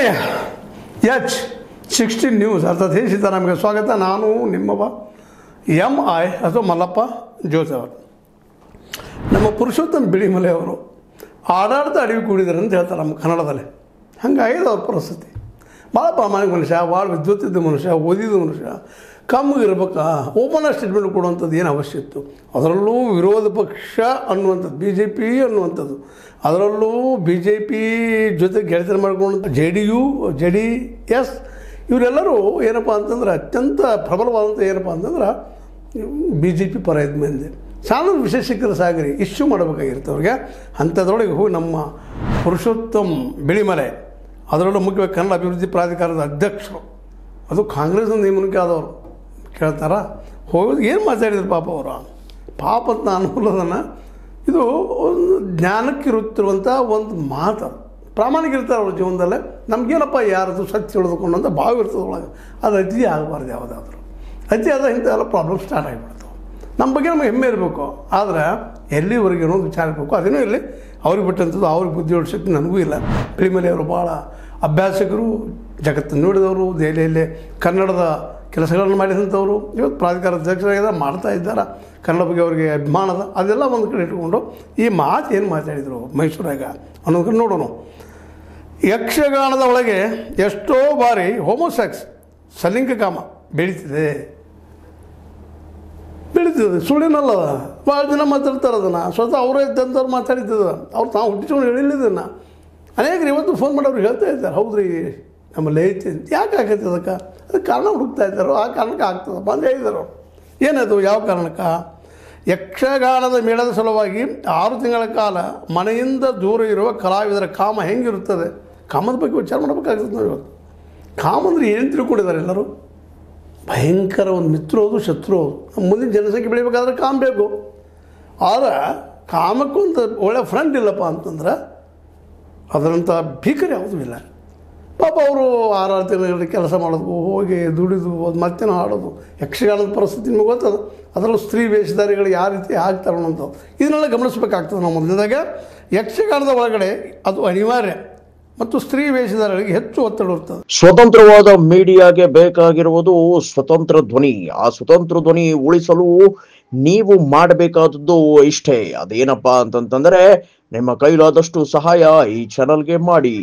KH16 news ಅರ್ಥಾತ್ ಹೇ ಸೀತಾರಾಮ್ಗೆ ಸ್ವಾಗತ. ನಾನು ನಿಮ್ಮವ MI ಅಥವಾ ಮಲ್ಲಪ್ಪ ಜೋಸ್ ಅವರು. ನಮ್ಮ ಪುರುಷೋತ್ತಮ ಬಿಳಿಮಲೆ ಅವರು ಆಡಾಡ್ತಾ ಅಡವಿ ಕೂಡಿದ್ದಾರೆ ಅಂತ ಹೇಳ್ತಾರೆ ನಮ್ಮ ಕನ್ನಡದಲ್ಲಿ. ಹಂಗಾಗಿದೆ ಅವ್ರ ಪರಿಸ್ಥಿತಿ. ಭಾಳ ಪ್ರಾಮಾಣಿಕ ಮನುಷ್ಯ, ಭಾಳ ವಿದ್ವತ್ತಿದ್ದ ಮನುಷ್ಯ, ಓದಿದ ಮನುಷ್ಯ. ಕಮ್ಮಿಗಿರ್ಬೇಕಾ ಓಪನ್ ಸ್ಟೇಟ್ಮೆಂಟ್ ಕೊಡುವಂಥದ್ದು ಏನು ಅವಶ್ಯ ಇತ್ತು? ಅದರಲ್ಲೂ ವಿರೋಧ ಪಕ್ಷ ಅನ್ನುವಂಥದ್ದು, BJP ಅನ್ನುವಂಥದ್ದು, ಅದರಲ್ಲೂ BJP ಜೊತೆ ಗೆಳತನ ಮಾಡ್ಕೊಂಡು JDS ಇವರೆಲ್ಲರೂ ಏನಪ್ಪ ಅಂತಂದ್ರೆ ಅತ್ಯಂತ ಪ್ರಬಲವಾದಂಥ ಏನಪ್ಪ ಅಂತಂದ್ರೆ BJP ಪರ ಇದ್ದ ಮಂದಿ. ಸಾಲ ವಿಶೇಷಕರ ಸಾಗರಿ ಇಶ್ಯೂ ಮಾಡಬೇಕಾಗಿರುತ್ತೆ ಅವ್ರಿಗೆ. ಅಂಥದ್ರೊಳಗೆ ಹೋಗಿ ನಮ್ಮ ಪುರುಷೋತ್ತಮ ಬಿಳಿಮಲೆ, ಅದರಲ್ಲೂ ಮುಖ್ಯವಾಗಿ ಕನ್ನಡ ಅಭಿವೃದ್ಧಿ ಪ್ರಾಧಿಕಾರದ ಅಧ್ಯಕ್ಷರು, ಅದು ಕಾಂಗ್ರೆಸ್ನ ನೇಮಕ ಆದವರು ಕೇಳ್ತಾರ. ಹೋಗೋದು ಏನು ಮಾತಾಡಿದ್ರು ಪಾಪ ಅವರು. ಪಾಪದ ಅನುಕೂಲದನ್ನು ಇದು ಒಂದು ಜ್ಞಾನಕ್ಕಿರುತ್ತಿರುವಂಥ ಒಂದು ಮಾತು. ಪ್ರಾಮಾಣಿಕ ಇರ್ತಾರೆ ಅವ್ರ ಜೀವನದಲ್ಲೇ. ನಮಗೇನಪ್ಪ ಯಾರದು ಸತ್ಯ ತಿಳಿದುಕೊಂಡು ಅಂತ ಭಾವ ಇರ್ತದೆ ಒಳಗೆ. ಅದು ಅತಿ ಆಗಬಾರ್ದು. ಯಾವುದಾದ್ರೂ ಅತಿ ಆದ ಇಂಥವೆಲ್ಲ ಪ್ರಾಬ್ಲಮ್ ಸ್ಟಾರ್ಟ್ ಆಗಿಬಿಡ್ತಾವೆ. ನಮ್ಮ ಬಗ್ಗೆ ನಮಗೆ ಹೆಮ್ಮೆ ಇರಬೇಕು. ಆದರೆ ಎಲ್ಲಿವರೆಗೆ ಅನ್ನೋದು ವಿಚಾರ ಇರಬೇಕು. ಅದೇನೂ ಇಲ್ಲಿ ಅವ್ರಿಗೆ ಬಿಟ್ಟಂಥದ್ದು, ಅವ್ರಿಗೆ ಬುದ್ಧಿ ಹೇಳೋ ಶಕ್ತಿ ನನಗೂ ಇಲ್ಲ. ಬಿಳಿಮಲೆ ಅವರು ಭಾಳ ಅಭ್ಯಾಸಕರು, ಜಗತ್ತನ್ನು ನೋಡಿದವರು, ದೆಹಲಿಯಲ್ಲಿ ಕನ್ನಡದ ಕೆಲಸಗಳನ್ನು ಮಾಡಿದಂಥವ್ರು, ಇವತ್ತು ಪ್ರಾಧಿಕಾರ ಅಧ್ಯಕ್ಷರಾಗಿದ್ದಾರೆ, ಮಾಡ್ತಾ ಇದ್ದಾರೆ. ಕನ್ನಡ ಬಗ್ಗೆ ಅವರಿಗೆ ಅಭಿಮಾನದ ಅದೆಲ್ಲ ಒಂದು ಕಡೆ ಇಟ್ಕೊಂಡು ಈ ಮಾತು ಏನು ಮಾತಾಡಿದರು ಮೈಸೂರಾಗ ಅನ್ನೋದಕ್ಕೆ ನೋಡೋಣ. ಯಕ್ಷಗಾನದ ಒಳಗೆ ಎಷ್ಟೋ ಬಾರಿ ಹೋಮೋಸೆಕ್ಸ್ ಸಲಿಂಗ ಕಾಮ ಬೆಳೀತಿದೆ. ಸುಳ್ಳಿನಲ್ಲ. ಭಾಳ ಜನ ಮಾತಾಡ್ತಾರೆ ಅದನ್ನು. ಸ್ವತಃ ಅವರೇ ಇದ್ದಂಥವ್ರು ಮಾತಾಡಿದ್ದದ. ಅವ್ರು ತಾವು ಹುಟ್ಟಿಸ್ಕೊಂಡು ಹೇಳಿದ್ದನ್ನು ಅನೇಕರು ಇವತ್ತು ಫೋನ್ ಮಾಡೋರು ಹೇಳ್ತಾ ಇದ್ದಾರೆ, ಹೌದ್ರಿ ನಮ್ಮಲ್ಲಿ ಐತಿ ಅಂತ. ಯಾಕೆ ಆಗೈತೆ ಅದಕ್ಕೆ ಕಾರಣ ಹುಡುಕ್ತಾ ಇದ್ದಾರೋ. ಆ ಕಾರಣಕ್ಕೆ ಆಗ್ತದಪ್ಪ ಅಂತ ಹೇಳಿದರು. ಏನದು, ಯಾವ ಕಾರಣಕ್ಕೆ? ಯಕ್ಷಗಾನದ ಮೇಳದ ಸಲುವಾಗಿ 6 ತಿಂಗಳ ಕಾಲ ಮನೆಯಿಂದ ದೂರ ಇರುವ ಕಲಾವಿದರ ಕಾಮ ಹೆಂಗಿರುತ್ತದೆ, ಕಾಮದ ಬಗ್ಗೆ ವಿಚಾರ ಮಾಡಬೇಕಾಗ್ತದೆ ನಾವು ಇವತ್ತು. ಕಾಮ ಅಂದರೆ ಏನು ತಿಳ್ಕೊಂಡಿದ್ದಾರೆ ಎಲ್ಲರೂ? ಭಯಂಕರ ಒಂದು ಮಿತ್ರ ಹೌದು, ಶತ್ರು ಹೌದು. ನಮ್ಮ ಮುಂದಿನ ಜನಸಂಖ್ಯೆ ಬೆಳಿಬೇಕಾದ್ರೆ ಕಾಮ ಬೇಕು. ಆದರೆ ಕಾಮಕ್ಕೊಂದು ಒಳ್ಳೆ ಫ್ರೆಂಡ್ ಇಲ್ಲಪ್ಪ ಅಂತಂದ್ರೆ ಅದರಂಥ ಭೀಕರ ಯಾವುದೂ ಇಲ್ಲ. ಪಾಪ ಅವರು 6 ತಿಂಗಳ ಕೆಲಸ ಮಾಡೋದು, ಹೋಗಿ ದುಡಿದು ಅದು ಮತ್ತೇನೋ ಆಡೋದು. ಯಕ್ಷಗಾನದ ಪರಿಸ್ಥಿತಿ ನಿಮಗೆ ಗೊತ್ತದ. ಅದರಲ್ಲೂ ಸ್ತ್ರೀ ವೇಷಧಾರಿಗಳು ಯಾವ ರೀತಿ ಆಗ್ತಾರೆ ಅನ್ನೋಂಥದ್ದು ಇದನ್ನೆಲ್ಲ ಗಮನಿಸಬೇಕಾಗ್ತದೆ. ನಾವು ಮೊದಲನೇದಾಗ ಯಕ್ಷಗಾನದ ಒಳಗಡೆ ಅದು ಅನಿವಾರ್ಯ ಮತ್ತು ಸ್ತ್ರೀ ವೇಷಧಾರಿಗಳಿಗೆ ಹೆಚ್ಚು ಒತ್ತಡ ಇರ್ತದೆ. ಸ್ವತಂತ್ರವಾದ ಮೀಡಿಯಾಗೆ ಬೇಕಾಗಿರುವುದು ಸ್ವತಂತ್ರ ಧ್ವನಿ. ಆ ಸ್ವತಂತ್ರ ಧ್ವನಿ ಉಳಿಸಲು ನೀವು ಮಾಡಬೇಕಾದದ್ದು ಇಷ್ಟೇ. ಅದೇನಪ್ಪಾ ಅಂತಂತಂದ್ರೆ ನಿಮ್ಮ ಕೈಲಾದಷ್ಟು ಸಹಾಯ ಈ ಚಾನಲ್ಗೆ ಮಾಡಿ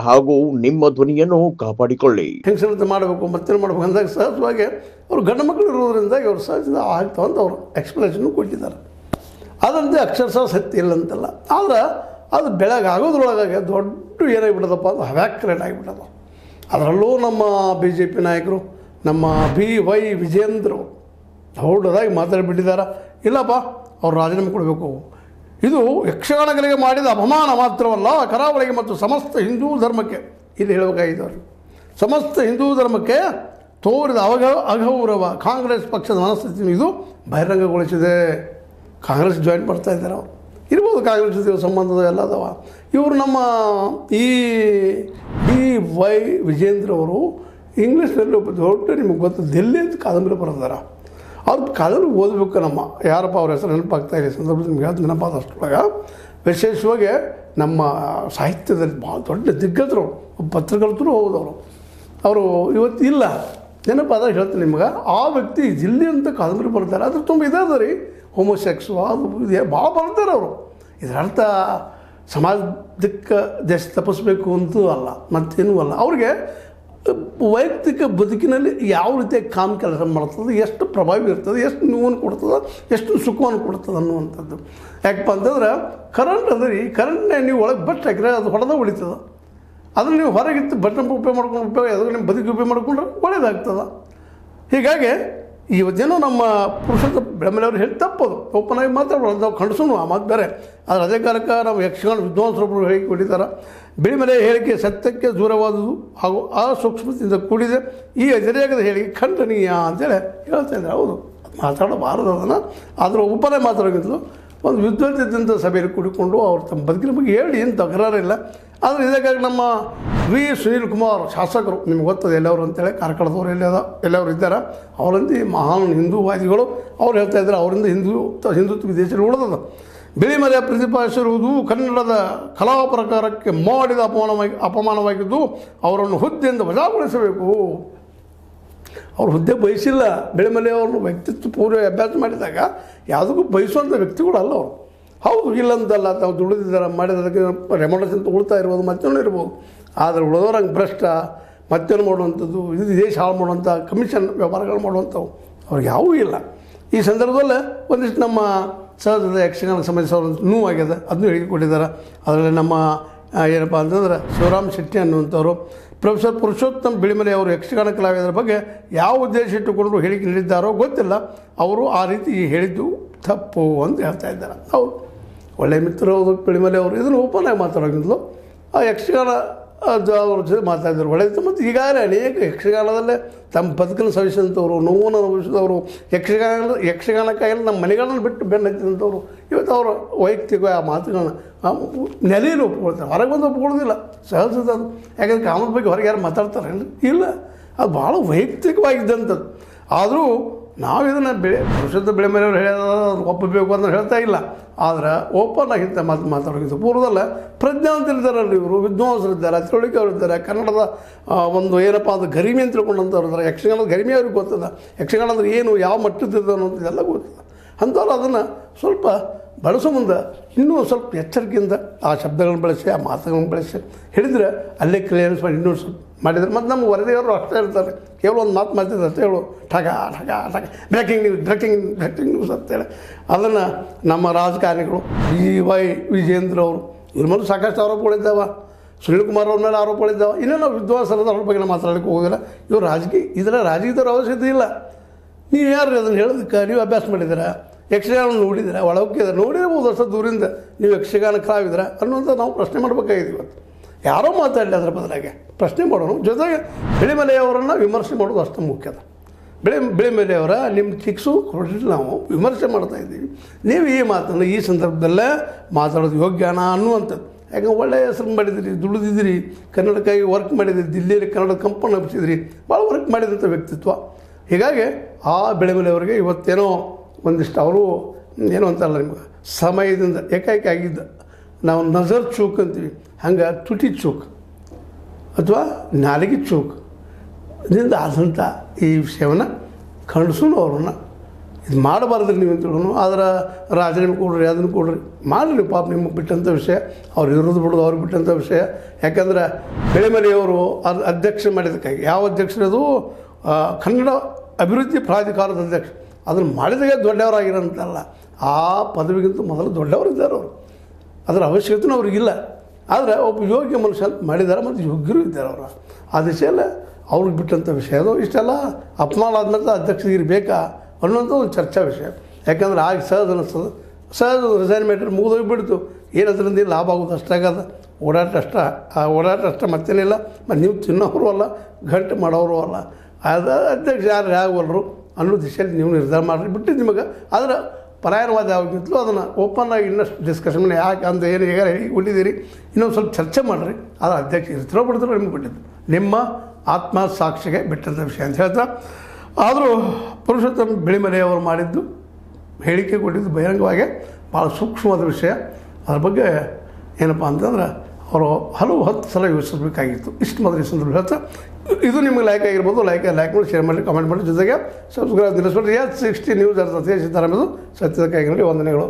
ಹಾಗೂ ನಿಮ್ಮ ಧ್ವನಿಯನ್ನು ಕಾಪಾಡಿಕೊಳ್ಳಿ. ಹೆಂಗಸರಂತೆ ಮಾಡಬೇಕು, ಮತ್ತೇನು ಮಾಡಬೇಕು ಅಂದಾಗ ಸಹಜವಾಗಿ ಅವರು ಗಂಡು ಮಕ್ಕಳು ಇರೋದ್ರಿಂದಾಗಿ ಅವ್ರು ಸಹಜ ಆಗ್ತಾವಂತ ಅವರು ಎಕ್ಸ್ಪ್ಲನೇಷನ್ ಕೊಟ್ಟಿದ್ದಾರೆ. ಅದಂತೆ ಅಕ್ಷರಶಃ ಸತ್ಯ ಇಲ್ಲ ಅಂತಲ್ಲ. ಆದ್ರೆ ಅದು ಬೆಳಗ್ಗೆ ಆಗೋದ್ರೊಳಗಾಗಿ ದೊಡ್ಡ ಏನಾಗಿಬಿಟ್ಟದಪ್ಪ ಅಂದ್ರೆ ಹವ್ಯಾಕ್ ಕ್ರಿಯೇಟ್ ಆಗಿಬಿಟ್ಟದ. ಅದರಲ್ಲೂ ನಮ್ಮ BJP ನಾಯಕರು, ನಮ್ಮ BY ವಿಜೇಂದ್ರ ದೊಡ್ಡದಾಗಿ ಮಾತಾಡಿಬಿಟ್ಟಿದ್ದಾರೆ. ಇಲ್ಲಪ್ಪ ಅವ್ರು ರಾಜೀನಾಮೆ ಕೊಡಬೇಕು. ಇದು ಯಕ್ಷಗಾನಗಳಿಗೆ ಮಾಡಿದ ಅಪಮಾನ ಮಾತ್ರವಲ್ಲ, ಕರಾವಳಿಗೆ ಮತ್ತು ಸಮಸ್ತ ಹಿಂದೂ ಧರ್ಮಕ್ಕೆ, ಇಲ್ಲಿ ಹೇಳಬೇಕಾಗಿದ್ದವರು ಸಮಸ್ತ ಹಿಂದೂ ಧರ್ಮಕ್ಕೆ ತೋರಿದ ಅಗೌರವ ಕಾಂಗ್ರೆಸ್ ಪಕ್ಷದ ಮನಸ್ಥಿತಿಯನ್ನು ಇದು ಬಹಿರಂಗಗೊಳಿಸಿದೆ. ಕಾಂಗ್ರೆಸ್ ಜಾಯಿನ್ ಮಾಡ್ತಾ ಇದ್ದಾರೆ ಅವರು. ಇರ್ಬೋದು ಕಾಂಗ್ರೆಸ್ ಜೊತೆ ಸಂಬಂಧದ ಎಲ್ಲ ಅದಾವ. ಇವರು ನಮ್ಮ ಈ BY ವಿಜೇಂದ್ರ ಅವರು ಇಂಗ್ಲೀಷ್ನಲ್ಲಿ ಒಬ್ಬ ದೊಡ್ಡ, ನಿಮಗೆ ಗೊತ್ತು, ದಿಲ್ಲಿ ಅಂತ ಕಾದಂಬರಿ ಬರೆದಾರ. ಅವ್ರ ಕಾದಂಬರಿ ಓದಬೇಕು. ನಮ್ಮ ಯಾರಪ್ಪ ಅವ್ರ ಹೆಸರು ನೆನಪಾಗ್ತಾ ಇದೆ ಸಂದರ್ಭದಲ್ಲಿ ನಿಮ್ಗೆ ಯಾವ್ದು ನೆನಪಾದಷ್ಟೊಳಗೆ. ವಿಶೇಷವಾಗಿ ನಮ್ಮ ಸಾಹಿತ್ಯದಲ್ಲಿ ಭಾಳ ದೊಡ್ಡ ದಿಗ್ಗಜರು, ಪತ್ರಕರ್ತರು ಹೌದವರು. ಅವರು ಇವತ್ತು ಇಲ್ಲ, ನೆನಪಾದಾಗ ಹೇಳ್ತೀನಿ ನಿಮ್ಗೆ. ಆ ವ್ಯಕ್ತಿ ದಿಲ್ಲಿ ಅಂತ ಕಾದಂಬರಿ ಬರ್ತಾರೆ. ಅದು ತುಂಬ ಇದೆ ರೀ, ಹೋಮೋಸೆಕ್ಸು ಅದು ಇದೆ ಭಾಳ ಬರ್ತಾರೆ ಅವರು. ಇದರ ಅರ್ಥ ಸಮಾಜಕ್ಕೆ ದೇಶ ತಪ್ಪಿಸ್ಬೇಕು ಅಂತೂ ಅಲ್ಲ, ಮತ್ತೇನೂ ಅಲ್ಲ. ಅವ್ರಿಗೆ ವೈಯಕ್ತಿಕ ಬದುಕಿನಲ್ಲಿ ಯಾವ ರೀತಿಯಾಗಿ ಕಾಮ ಕೆಲಸ ಮಾಡ್ತದೆ, ಎಷ್ಟು ಪ್ರಭಾವಿ ಇರ್ತದೆ, ಎಷ್ಟು ನೋವನ್ನು ಕೊಡ್ತದೆ, ಎಷ್ಟು ಸುಖವನ್ನು ಕೊಡ್ತದೆ ಅನ್ನುವಂಥದ್ದು. ಯಾಕಪ್ಪ ಅಂತಂದ್ರೆ ಕರೆಂಟ್ ಅದ ರೀ, ಕರೆಂಟ್ನೇ ನೀವು ಒಳಗೆ ಬಟ್ ಹಾಕಿದ್ರೆ ಅದು ಹೊಡೆದ ಉಳಿತದೆ. ಅದನ್ನು ನೀವು ಹೊರಗಿತ್ತು ಬಟನ್ ಉಪಯೋಗ ಮಾಡ್ಕೊಂಡು ಅದಕ್ಕೆ ನಿಮ್ಮ ಬದುಕಿ ಉಪಯೋಗ ಮಾಡ್ಕೊಂಡ್ರೆ ಒಳ್ಳೇದಾಗ್ತದೆ. ಹೀಗಾಗಿ ಇವತ್ತೇನೋ ನಮ್ಮ ಪುರುಷೋತ್ತಮ ಬಿಳಿಮಲೆ ಅವರು ಹೇಳಿ ತಪ್ಪದು, ಓಪನ್ ಆಗಿ ಮಾತಾಡೋದು, ನಾವು ಖಂಡಿಸೋಣ ಆ ಮಾತು ಬೇರೆ. ಆದರೆ ಅದೇ ಕಾಲಕ್ಕೆ ನಾವು ಯಕ್ಷಗಾನ ವಿದ್ವಾಂಸರೊಬ್ಬರು ಹೇಳಿಕೆ ಕೊಟ್ಟಿದ್ದಾರೆ, ಬಿಳಿಮಲೆ ಹೇಳಿಕೆ ಸತ್ಯಕ್ಕೆ ದೂರವಾದುದು ಹಾಗೂ ಅಸೂಕ್ಷ್ಮತೆಯಿಂದ ಕೂಡಿದೆ. ಈ ಅತಿರೇಕದ ಹೇಳಿಕೆ ಖಂಡನೀಯ ಅಂತೇಳಿ ಹೇಳ್ತಾ ಇದ್ದಾರೆ. ಹೌದು, ಮಾತಾಡಬಾರದು ಅದನ್ನು. ಆದರೂ ಓಪನ್ ಆಗಿ ಮಾತಾಡೋಗಿದ್ಲು. ಒಂದು ವಿದ್ವತ್ತಿದ್ದಂಥ ಸಭೆಯಲ್ಲಿ ಕೂಡಿಕೊಂಡು ಅವ್ರು ತಮ್ಮ ಬದುಕಿನ ಬಗ್ಗೆ ಹೇಳಿ ಏನು ತಕರಾರಿಲ್ಲ. ಆದರೆ ಇದಕ್ಕಾಗಿ ನಮ್ಮ V ಸುನೀಲ್ ಕುಮಾರ್ ಶಾಸಕರು, ನಿಮ್ಗೆ ಗೊತ್ತದೆ ಎಲ್ಲವರು ಅಂತೇಳಿ, ಕಾರ್ಕಳದವ್ರು ಎಲ್ಲವರು ಇದ್ದಾರೆ. ಅವರಂತೆ ಮಹಾನ್ ಹಿಂದೂವಾದಿಗಳು ಅವ್ರು ಹೇಳ್ತಾ ಇದ್ದಾರೆ, ಅವರಿಂದ ಹಿಂದುತ್ವ ದೇಶದಲ್ಲಿ ಉಳಿದದ. ಬಿಳಿಮಲೆ ಪ್ರತಿಪಾದಿಸಿರುವುದು ಕನ್ನಡದ ಕಲಾ ಪ್ರಕಾರಕ್ಕೆ ಮಾಡಿದ ಅಪಮಾನವಾಗಿದ್ದು ಅವರನ್ನು ಹುದ್ದೆಯಿಂದ ವಜಾಗೊಳಿಸಬೇಕು. ಅವ್ರು ಹುದ್ದೆ ಬಯಸಿಲ್ಲ. ಬಿಳಿಮಲೆ ಅವ್ರನ್ನ ವ್ಯಕ್ತಿತ್ವ ಪೂರ್ವ ಅಭ್ಯಾಸ ಮಾಡಿದಾಗ ಯಾವುದಕ್ಕೂ ಬಯಸುವಂಥ ವ್ಯಕ್ತಿಗಳಲ್ಲ ಅವರು. ಹೌದು, ಇಲ್ಲಂತಲ್ಲ, ತಾವು ದುಡಿದಿದ್ದಾರೆ, ಮಾಡಿದಕ್ಕೆ ರೆಮೊಡೇಷನ್ ತಗೊಳ್ತಾ ಇರ್ಬೋದು, ಮತ್ತೊಂದು ಇರ್ಬೋದು. ಆದರೆ ಉಳಿದವ್ರಂಗೆ ಭ್ರಷ್ಟ ಮತ್ತೇನು ಮಾಡುವಂಥದ್ದು, ಇದು ದೇಶ ಹಾಳು ಮಾಡುವಂಥ ಕಮಿಷನ್ ವ್ಯವಹಾರಗಳು ಮಾಡುವಂಥವು ಅವ್ರಿಗೆ ಯಾವೂ ಇಲ್ಲ. ಈ ಸಂದರ್ಭದಲ್ಲಿ ಒಂದಿಷ್ಟು ನಮ್ಮ ಸಹಜದ ಯಕ್ಷಗಾನ ಸಂಬಂಧಿಸಿದ ನೋವಾಗ್ಯದ, ಅದನ್ನು ಹೇಳಿಕೊಟ್ಟಿದ್ದಾರೆ. ಅದರಲ್ಲಿ ನಮ್ಮ ಏನಪ್ಪ ಅಂತಂದ್ರೆ ಶಿವರಾಮ್ ಶೆಟ್ಟಿ ಅನ್ನುವಂಥವ್ರು, ಪ್ರೊಫೆಸರ್ ಪುರುಷೋತ್ತಮ್ ಬಿಳಿಮಲೆ ಅವರು ಯಕ್ಷಗಾನ ಕಲಾವಿದರ ಬಗ್ಗೆ ಯಾವ ಉದ್ದೇಶ ಇಟ್ಟುಕೊಂಡು ಹೇಳಿಕೆ ನೀಡಿದ್ದಾರೋ ಗೊತ್ತಿಲ್ಲ. ಅವರು ಆ ರೀತಿ ಹೇಳಿದ್ದು ತಪ್ಪು ಅಂತ ಹೇಳ್ತಾ ಇದ್ದಾರೆ. ಹೌದು, ಒಳ್ಳೆಯ ಮಿತ್ರರು ಬಿಳಿಮಲೆ ಅವರು ಇದನ್ನು ಓಪನ್ ಆಗಿ ಮಾತಾಡೋಂಗಿದ್ಲು. ಆ ಯಕ್ಷಗಾನ ಅವ್ರ ಜೊತೆ ಮಾತಾಡಿದ್ರು, ಒಳ್ಳೆಯದು. ಮತ್ತು ಈಗಾಗಲೇ ಅನೇಕ ಯಕ್ಷಗಾನದಲ್ಲೇ ತಮ್ಮ ಬದುಕನ್ನು ಸವಿಸಿದಂಥವ್ರು, ನೋವನ್ನು ಅನುಭವಿಸಿದವರು, ಯಕ್ಷಗಾನಕ್ಕಾಗಿ ನಮ್ಮ ಮನೆಗಳನ್ನು ಬಿಟ್ಟು ಬೆನ್ನು ಹತ್ತಿದಂಥವ್ರು ಇವತ್ತು ಅವರು ವೈಯಕ್ತಿಕ ಆ ಮಾತುಗಳನ್ನ ನೆಲೆಯಲ್ಲಿ ಒಪ್ಕೊಳ್ತಾರೆ. ಹೊರಗೆ ಬಂದು ಒಪ್ಕೊಳ್ಳೋದಿಲ್ಲ, ಸಹಜದ ಅದು. ಯಾಕಂದರೆ ಕಾಮದ ಬಗ್ಗೆ ಹೊರಗೆ ಯಾರು ಮಾತಾಡ್ತಾರೆ ಇಲ್ಲ, ಅದು ಭಾಳ ವೈಯಕ್ತಿಕವಾಗಿದ್ದಂಥದ್ದು. ಆದರೂ ನಾವು ಇದನ್ನು ಪುರುಷದ ಬಿಳಿಮಲೆಯವರು ಹೇಳೋದು ಒಪ್ಪಬೇಕು ಅಂತ ಹೇಳ್ತಾ ಇಲ್ಲ. ಆದರೆ ಓಪನ್ ಆಗಿಂತ ಮಾತಾಡೋಕ್ಕಿಂತ ಪೂರ್ವದಲ್ಲ ಪ್ರಜ್ಞಾವಂತರಿದ್ದಾರಲ್ಲ ಇವರು, ವಿದ್ವಾಂಸರಿದ್ದಾರೆ, ತಿಳುವಳಿಕೆಯವರಿದ್ದಾರೆ, ಕನ್ನಡದ ಒಂದು ಏನಪ್ಪ ಅದು ಗರಿಮೆ ಅಂತ ತಿಳ್ಕೊಂಡಂಥವ್ರು ಇದ್ದಾರೆ. ಯಕ್ಷಗಾನದ ಗರಿಮೆ ಅವ್ರಿಗೆ ಗೊತ್ತದ, ಯಕ್ಷಗಾನ ಅಂದ್ರೆ ಏನು, ಯಾವ ಮಟ್ಟದಿದೆ ಅನ್ನೋದೆಲ್ಲ ಗೊತ್ತದ. ಅಂಥವ್ರು ಅದನ್ನು ಸ್ವಲ್ಪ ಬಳಸೋ ಮುಂದೆ ಇನ್ನೂ ಸ್ವಲ್ಪ ಎಚ್ಚರಿಕೆಯಿಂದ ಆ ಶಬ್ದಗಳನ್ನು ಬಳಸಿ, ಆ ಮಾತುಗಳನ್ನು ಬಳಸಿ ಹೇಳಿದರೆ ಅಲ್ಲೇ ಕ್ಲಿಯರೆನ್ಸ್ ಮಾಡಿ ಇನ್ನೂ ಸ್ವಲ್ಪ ಮಾಡಿದರೆ. ಮತ್ತು ನಮ್ಮ ವರದಿಯವರು ಅಷ್ಟೇ ಇರ್ತಾರೆ, ಕೇವಲ ಒಂದು ಮಾತಿದ್ದಾರೆ ಅಂತ ಹೇಳು, ಠಗ ಠಗ ಠಗ ಬ್ರೇಕಿಂಗ್ ನ್ಯೂಸ್ ಅಂತೇಳಿ ಅದನ್ನು ನಮ್ಮ ರಾಜಕಾರಣಿಗಳು ವೈ ವಿಜೇಂದ್ರ ಅವರು ಇವ್ರ ಮೇಲೆ ಸಾಕಷ್ಟು ಆರೋಪಗಳಿದ್ದಾವೆ. ಸುನೀಲ್ ಕುಮಾರ್ ಅವ್ರ ಮೇಲೆ ಆರೋಪಗಳಿದ್ದಾವೆ. ಇನ್ನೂ ನಾವು ವಿದ್ವಾಂಸರದ ಅವ್ರ ಬಗ್ಗೆ ಮಾತಾಡೋಕ್ಕೆ ಹೋಗೋದಿಲ್ಲ. ಇವರು ರಾಜಕೀಯದವ್ರ ಅವಶ್ಯಕತೆ ಇಲ್ಲ. ನೀವು ಯಾರು ಅದನ್ನು ಹೇಳೋದಕ್ಕೆ ನೀವು ಅಭ್ಯಾಸ ಮಾಡಿದ್ದೀರಾ, ಯಕ್ಷಗಾನ ನೋಡಿದ್ದೀರಾ, ಒಳಗೋಗಿದ್ದಾರೆ, ನೋಡಿರ್ಬೋದು ವರ್ಷ ದೂರಿಂದ ನೀವು ಯಕ್ಷಗಾನ ಕಲಾವಿದ್ದೀರಾ ಅನ್ನುವಂಥ ನಾವು ಪ್ರಶ್ನೆ ಮಾಡಬೇಕಾಗಿದೆ. ಇವತ್ತು ಯಾರೋ ಮಾತಾಡಲಿ ಅದರ ಬದಲಾಗಿ ಪ್ರಶ್ನೆ ಮಾಡೋಣ. ಜೊತೆಗೆ ಬಿಳಿಮಲೆಯವರನ್ನು ವಿಮರ್ಶೆ ಮಾಡೋದು ಅಷ್ಟು ಮುಖ್ಯದ. ಬಿಳಿಮಲೆಯವರ ನಿಮ್ಮ ಚಿಕ್ಸು ಕೊಟ್ಟಿಲ್ಲ, ನಾವು ವಿಮರ್ಶೆ ಮಾಡ್ತಾ ಇದ್ದೀವಿ. ನೀವು ಈ ಮಾತನ್ನು ಈ ಸಂದರ್ಭದಲ್ಲೇ ಮಾತಾಡೋದು ಯೋಗ್ಯನಾ ಅನ್ನುವಂಥದ್ದು. ಯಾಕಂದ್ರೆ ಒಳ್ಳೆಯ ಹೆಸರು ಮಾಡಿದಿರಿ, ದುಡಿದಿದ್ದೀರಿ, ಕನ್ನಡಕ್ಕಾಗಿ ವರ್ಕ್ ಮಾಡಿದಿರಿ, ದಿಲ್ಲಿಯಲ್ಲಿ ಕನ್ನಡ ಕಂಪನಿ ಹಬ್ಬಿಸಿದಿರಿ, ಭಾಳ ವರ್ಕ್ ಮಾಡಿದಂಥ ವ್ಯಕ್ತಿತ್ವ. ಹೀಗಾಗಿ ಆ ಬಿಳಿಮಲೆಯವರಿಗೆ ಇವತ್ತೇನೋ ಒಂದಿಷ್ಟು ಅವರು ಏನೋ ಅಂತಲ್ಲ, ನಿಮ್ಗೆ ಸಮಯದಿಂದ ಏಕಾಏಕಿ ಆಗಿದ್ದ ನಾವು ನಜರ್ ಚೂಕ್ ಅಂತೀವಿ, ಹಂಗೆ ತುಟಿ ಚೂಕ್ ಅಥವಾ ನಾಲಿಗೆ ಚೂಕ್ ಇದರಿಂದ ಆದಂಥ ಈ ವಿಷಯವನ್ನು ಖಂಡಿಸೋನು ಅವ್ರನ್ನ ಇದು ಮಾಡಬಾರ್ದ್ರಿ ನೀವು ಅಂತೇಳೋನು. ಆದರೆ ರಾಜೀನಾಮೆ ಕೊಡ್ರಿ, ಅದನ್ನು ಕೊಡ್ರಿ, ಮಾಡಿರಿ ನೀವು, ಪಾಪ ನಿಮಗೆ ಬಿಟ್ಟಂಥ ವಿಷಯ, ಅವ್ರು ಇರೋದು ಬಿಡೋದು ಅವ್ರಿಗೆ ಬಿಟ್ಟಂಥ ವಿಷಯ. ಯಾಕಂದ್ರೆ ಬಿಳಿಮಲೆಯವರು ಅಧ್ಯಕ್ಷ ಮಾಡಿದ್ದಕ್ಕಾಗಿ, ಯಾವ ಅಧ್ಯಕ್ಷರದು ಕನ್ನಡ ಅಭಿವೃದ್ಧಿ ಪ್ರಾಧಿಕಾರದ ಅಧ್ಯಕ್ಷ, ಅದನ್ನು ಮಾಡಿದಾಗ ದೊಡ್ಡವರಾಗಿರೋಂತಲ್ಲ, ಆ ಪದವಿಗಿಂತ ಮೊದಲು ದೊಡ್ಡವರಿದ್ದಾರೆ ಅವರು. ಅದರ ಅವಶ್ಯಕತೆಯೂ ಅವ್ರಿಗಿಲ್ಲ. ಆದರೆ ಒಬ್ಬ ಯೋಗ್ಯ ಮನುಷ್ಯ ಮಾಡಿದ್ದಾರೆ ಮತ್ತು ಯೋಗ್ಯರು ಇದ್ದಾರೆ ಅವರು. ಆ ದಿಶೆಯಲ್ಲೇ ಅವ್ರಿಗೆ ಬಿಟ್ಟಂಥ ವಿಷಯ ಅದು. ಇಷ್ಟೆಲ್ಲ ಅಪಮಾನ ಆದಮೇಲೆ ಅಧ್ಯಕ್ಷಗಿರಿ ಬೇಕಾ ಅನ್ನೋಂಥ ಒಂದು ಚರ್ಚಾ ವಿಷಯ. ಯಾಕಂದ್ರೆ ಆಗ ಸಹಜ ಅನ್ನಿಸ್ತದೆ, ಸಹಜ ರಿಸೈನ್ಮೆಂಟ್ ಮುಗಿದೋಗ್ಬಿಡ್ತು, ಏನು ಅದರಿಂದ ಲಾಭ ಆಗೋದು ಅಷ್ಟಾಗದ, ಓಡಾಟ ಅಷ್ಟೇ ಮತ್ತೇನಿಲ್ಲ. ಮತ್ತು ನೀವು ತಿನ್ನೋರು ಅಲ್ಲ, ಗಂಟೆ ಮಾಡೋರು ಅಲ್ಲ, ಅದು ಅಧ್ಯಕ್ಷ ಯಾರು ಆಗೋಲ್ರು ಅನ್ನೋ ದಿಶೆಯಲ್ಲಿ ನೀವು ನಿರ್ಧಾರ ಮಾಡಿರಿ, ಬಿಟ್ಟಿದ್ದು ನಿಮಗೆ. ಆದರೆ ಪರಾಯಣವಾದ ಯಾವಾಗಿತ್ತಲೂ ಅದನ್ನು ಓಪನ್ ಆಗಿ ಇನ್ನಷ್ಟು ಡಿಸ್ಕಷನ್ ಯಾಕೆ ಅಂತ ಏನು ಹೇಗೆ ಹೇಳಿಕೊಂಡಿದ್ದೀರಿ, ಇನ್ನೊಂದು ಸ್ವಲ್ಪ ಚರ್ಚೆ ಮಾಡಿರಿ. ಆದರೆ ಅಧ್ಯಕ್ಷ ಇರ್ತಿರೋ ಬಿಡ್ತಿರೋ ನಿಮ್ಗೆ ಬಿಟ್ಟಿದ್ದು, ನಿಮ್ಮ ಆತ್ಮ ಸಾಕ್ಷಿಗೆ ಬಿಟ್ಟಂಥ ವಿಷಯ ಅಂತ ಹೇಳ್ತಾ. ಆದರೂ ಪುರುಷೋತ್ತಮ ಬಿಳಿಮಲೆಯವರು ಮಾಡಿದ್ದು, ಹೇಳಿಕೆ ಕೊಟ್ಟಿದ್ದು ಬಹಿರಂಗವಾಗಿ ಭಾಳ ಸೂಕ್ಷ್ಮವಾದ ವಿಷಯ. ಅದ್ರ ಬಗ್ಗೆ ಏನಪ್ಪ ಅಂತಂದ್ರೆ ಅವರು ಹಲವು 10 ಸಲ ಯೋಚಿಸಬೇಕಾಗಿತ್ತು. ಇಷ್ಟು ಮೊದಲು ಈ ಸಂದರ್ಭ ಹೇಳ್ತಾ, ಇದು ನಿಮಗೆ ಲೈಕ್ ಆಗಿರ್ಬೋದು, ಲೈಕ್ ಮಾಡಿ, ಶೇರ್ ಮಾಡಿ, ಕಾಮೆಂಟ್ ಮಾಡಿ, ಜೊತೆಗೆ ಸಬ್ಸ್ಕ್ರೈಬ್ ತಿಳಿಸ್ಬಿಟ್ಟು. 60 ನ್ಯೂಸ್ ಸತ್ಯ ಸಿದ್ದರಾಮಯ್ಯ ಸತ್ಯದ ಕೈಗಳಲ್ಲಿ ವಂದನೆಗಳು.